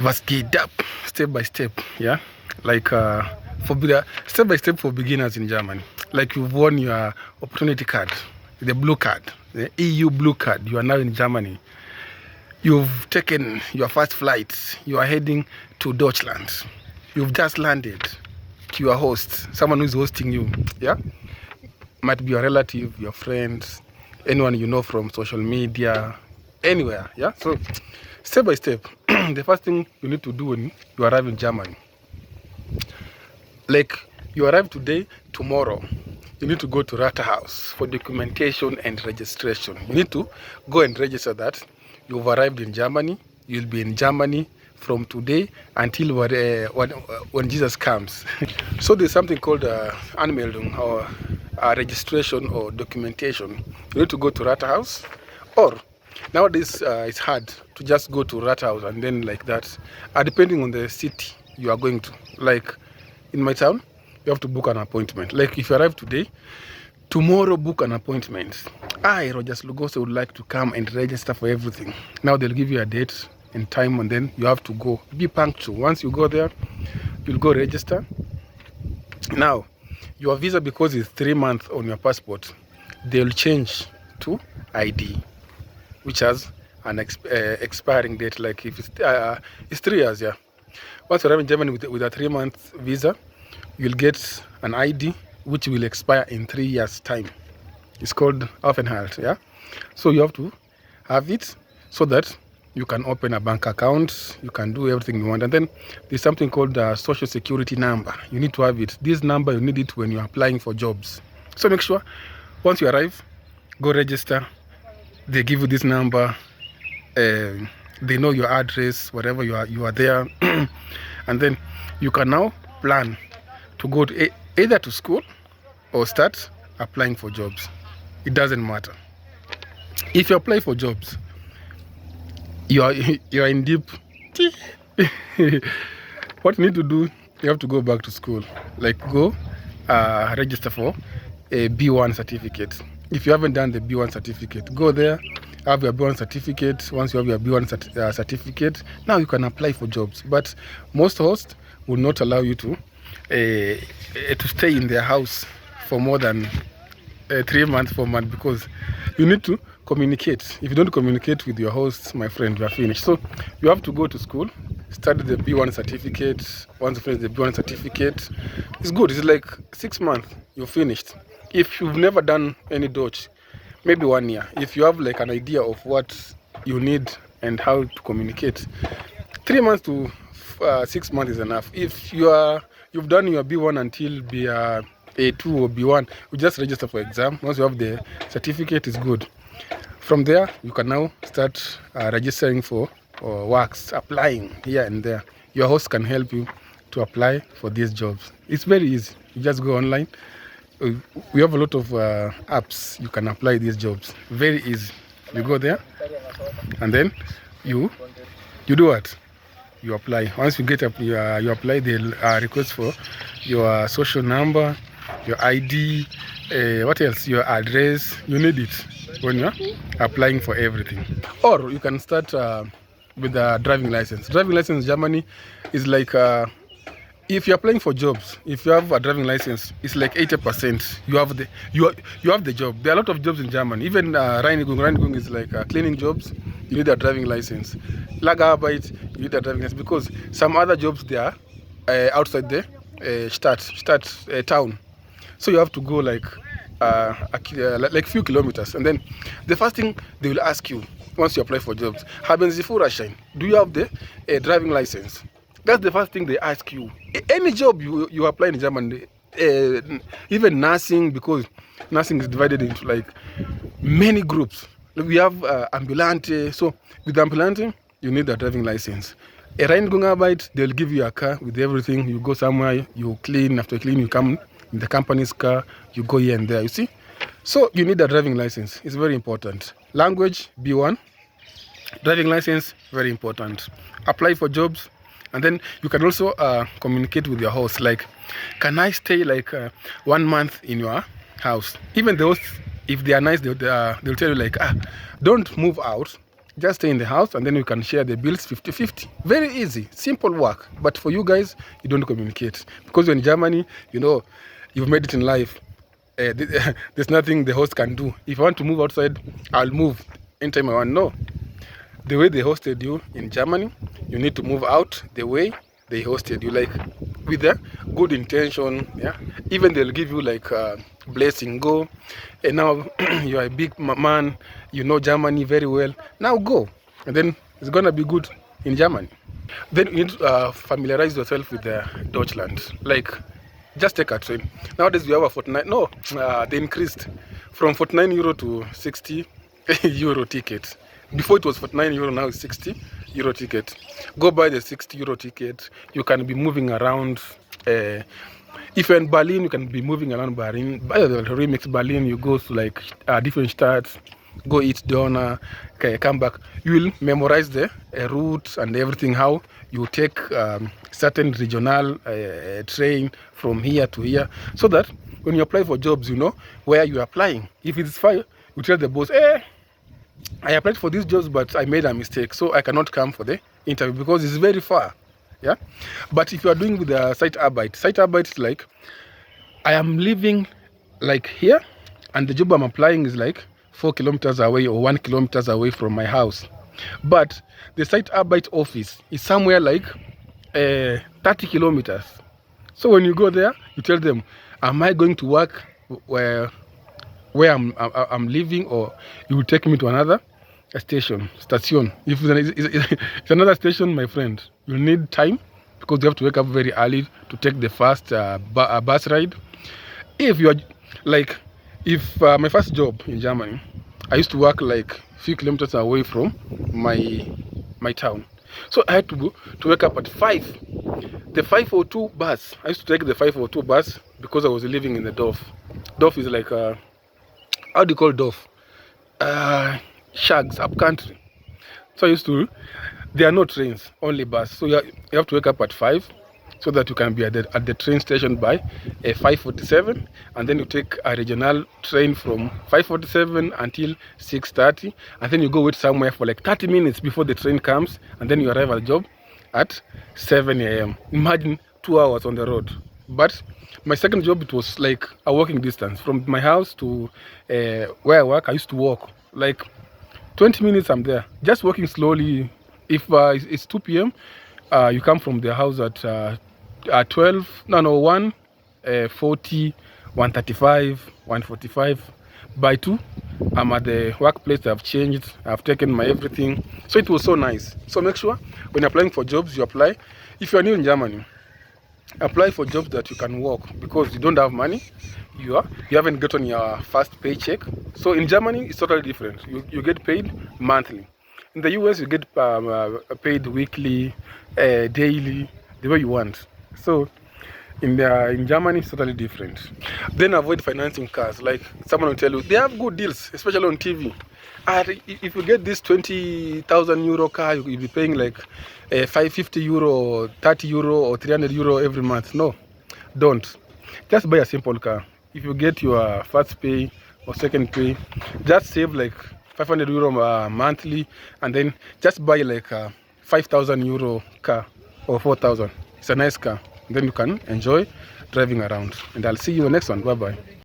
was geht up step by step, yeah, like step by step for beginners in Germany. Like you've won your opportunity card, the blue card, the EU blue card. You are now in Germany. You've taken your first flight. You are heading to Deutschland. You've just landed to your host, someone who's hosting you, yeah, might be your relative, your friends, anyone you know from social media, anywhere, yeah. So step by step, the first thing you need to do when you arrive in Germany, like you arrive today, tomorrow, you need to go to Rata House for documentation and registration. You need to go and register that you've arrived in Germany. You'll be in Germany from today until when Jesus comes. So there's something called Anmeldung or registration or documentation. You need to go to Rata House, or nowadays it's hard to just go to Rata House and then like that, depending on the city you are going to. Like in my town, you have to book an appointment. Like if you arrive today, tomorrow book an appointment. I, Rogers Lugoso, would like to come and register for everything. Now they'll give you a date and time, and then you have to go. Be punctual. Once you go there, you'll go register. Now, your visa, because it's 3 months on your passport, they'll change to ID, which has an expiring date. Like if it's 3 years, yeah. Once you arrive in Germany with a 3-month visa, you'll get an ID which will expire in 3 years' time. It's called Aufenthalt, yeah. So you have to have it so that you can open a bank account, you can do everything you want. And then there's something called a social security number. You need to have it. This number, you need it when you're applying for jobs. So make sure once you arrive, go register. They give you this number. They know your address, wherever you are there. And then you can now plan to go to either to school or start applying for jobs. It doesn't matter. If you apply for jobs, you are in deep. What you need to do, you have to go back to school. Like go register for a B1 certificate. If you haven't done the B1 certificate, go there, have your B1 certificate. Once you have your B1 certificate, now you can apply for jobs. But most hosts will not allow you to stay in their house for more than 3 months, 4 months, because you need to communicate. If you don't communicate with your hosts, my friend, you are finished. So you have to go to school, study the B1 certificate. Once you finish the B1 certificate, it's good. It's like 6 months, you're finished. If you've never done any Dutch, maybe 1 year. If you have like an idea of what you need and how to communicate, 3 months to 6 months is enough. If you've done your B1 until A2 or B1, you just register for exam. Once you have the certificate, it's good. From there, you can now start registering for works, applying here and there. Your host can help you to apply for these jobs. It's very easy. You just go online. We have a lot of apps you can apply these jobs. Very easy. You go there, and then you do what? You apply. Once you get up, you apply. They'll request for your social number, your ID, what else? Your address. You need it when you're applying for everything. Or you can start with a driving license. Driving license in Germany is like if you're applying for jobs, if you have a driving license, it's like 80%. You have the job. There are a lot of jobs in Germany. Even Reinigung is like cleaning jobs. You need a driving license. Lagerarbeit, you need a driving license, because some other jobs they are outside the Stadt town. So you have to go like few kilometers, and then the first thing they will ask you once you apply for jobs, haben Sie Führerschein? Do you have the driving license? That's the first thing they ask you. Any job you apply in Germany, even nursing, because nursing is divided into like many groups. We have ambulante. So with ambulante, you need a driving license. A Reinigung, they'll give you a car with everything. You go somewhere, you clean. After clean, you come in the company's car. You go here and there. You see. So you need a driving license. It's very important. Language B1. Driving license, very important. Apply for jobs. And then you can also communicate with your host. Like, can I stay like 1 month in your house? Even the hosts, if they are nice, they'll tell you like, don't move out. Just stay in the house and then we can share the bills 50-50. Very easy, simple work. But for you guys, you don't communicate. Because you're in Germany, you know, you've made it in life. There's nothing the host can do. If I want to move outside, I'll move anytime I want. No. The way they hosted you in Germany, you need to move out the way they hosted you, like with a good intention. Yeah, even they'll give you like a blessing, go, and now you're a big man, you know Germany very well, now go, and then it's gonna be good in Germany. Then you need to familiarize yourself with Deutschland, like just take a train. Nowadays we have a 49, no, they increased from 49 euro to 60 euro ticket. Before it was 49 euro, now it's 60 euro ticket. Go buy the 60 euro ticket. You can be moving around. If you're in Berlin, you can be moving around Berlin. Buy the remix Berlin, you go to like different states, go eat doner, okay, come back. You will memorize the route and everything, how you take certain regional train from here to here, so that when you apply for jobs, you know where you're applying. If it's far, you tell the boss, I applied for these jobs, but I made a mistake, so I cannot come for the interview because it's very far. Yeah, but if you are doing with the site arbeit is like, I am living like here, and the job I'm applying is like 4 kilometers away or 1 kilometers away from my house. But the site arbeit office is somewhere like 30 kilometers. So when you go there, you tell them, am I going to work where I'm living, or you will take me to another station. If it's another station, my friend, you'll need time because you have to wake up very early to take the first bus ride. If you are like, if my first job in Germany, I used to work like few kilometers away from my town, so I had to wake up at 5. The 5:02 bus. I used to take the 5:02 bus because I was living in the Dorf. Dorf is like how do you call Dorf? Shags, up country. So I used to, there are no trains, only bus. So you have to wake up at 5 so that you can be at the train station by 5:47, and then you take a regional train from 5:47 until 6:30, and then you go wait somewhere for like 30 minutes before the train comes, and then you arrive at the job at 7 a.m. Imagine 2 hours on the road. But my second job, it was like a walking distance from my house to where I work. I used to walk like 20 minutes. I'm there, just walking slowly. If it's 2 p.m., you come from the house at 12. No, 1, 40, 135, 145. By 2, I'm at the workplace. I've changed. I've taken my everything. So it was so nice. So make sure when you're applying for jobs, you apply. If you're new in Germany, apply for jobs that you can work, because you don't have money, you haven't gotten your first paycheck. So in Germany it's totally different. You get paid monthly. In the US you get paid weekly, daily, the way you want. So in Germany it's totally different. Then avoid financing cars. Like someone will tell you they have good deals, especially on TV. If you get this 20,000 euro car, you'll be paying like 550 euro, 30 euro, or 300 euro every month. No, don't. Just buy a simple car. If you get your first pay or second pay, just save like 500 euro monthly, and then just buy like a 5,000 euro car or 4,000. It's a nice car. Then you can enjoy driving around. And I'll see you in the next one. Bye bye.